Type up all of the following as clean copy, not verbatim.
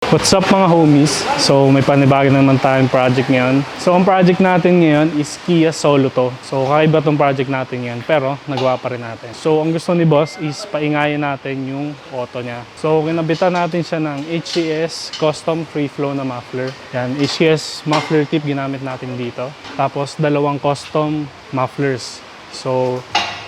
What's up mga homies? So may panibago naman tayong project ngayon. So ang project natin ngayon is Kia Solo to. So kakaiba tong project natin ngayon pero nagawa pa rin natin. So ang gusto ni boss is paingayin natin yung auto niya. So kinabitan natin siya ng HCS custom free flow na muffler. Yan, HCS muffler tip ginamit natin dito. Tapos dalawang custom mufflers. So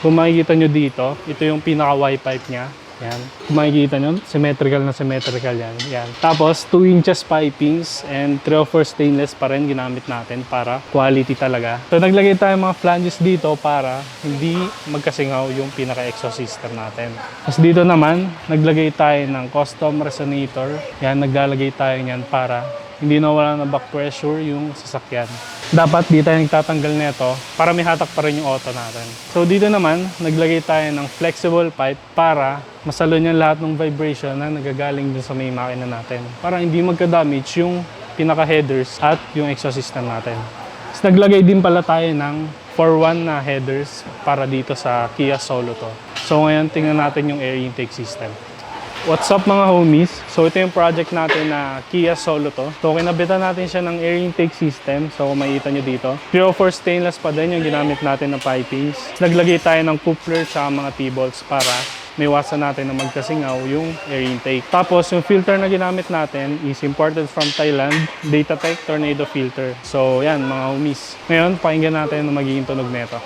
kung makikita nyo dito, ito yung pinaka Y-pipe niya. Yan. Kung makikita nyo, symmetrical na symmetrical yan. Yan. Tapos, 2 inches pipings and 304 stainless pa rin ginamit natin para quality talaga. So, naglagay tayo mga flanges dito para hindi magkasingaw yung pinaka-exhaust system natin. Tapos dito naman, naglagay tayo ng custom resonator. Yan, naglalagay tayo niyan para hindi nawala ng back pressure yung sasakyan. Dapat di tayo nagtatanggal nito para may hatak pa rin yung auto natin. So dito naman, naglagay tayo ng flexible pipe para masalo niya lahat ng vibration na nagagaling dun sa may makina natin. Para hindi magka-damage yung pinaka-headers at yung exhaust system natin. Tapos naglagay din pala tayo ng 4-1 na headers para dito sa Kia Solo to. So ngayon, tingnan natin yung air intake system. What's up mga homies? So ito yung project natin na Kia Solo to. So kinabitan natin siya ng air intake system. So kung makikita nyo dito. 304 stainless pa din yung ginamit natin na pipings. Naglagay tayo ng coupler sa mga T-bolts para may iwasan natin na magkasingaw yung air intake. Tapos yung filter na ginamit natin is imported from Thailand. Datatech Tornado filter. So yan mga homies. Ngayon pakinggan natin na magiging tunog nito.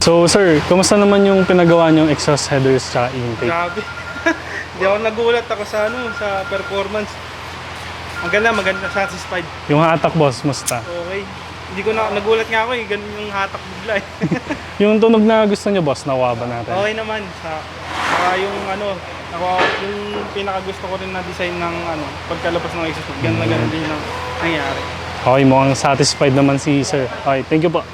So sir, kumusta naman yung pinagawa niyong exhaust headers sa intake? Grabe. Hindi ako nagulat ako sa sa performance. Maganda, satisfied. Yung hatak boss, musta? Okay. Hindi ko nagulat nga ako ganun yung hatak bigla Yung tunog na gusto niyo boss, nakuha ba natin? Okay naman saka yung yung pinakagusto ko rin na design ng pagkalabas ng exhaust, ganun din ang nangyari. Okay, mukhang satisfied naman si sir. Okay, thank you po.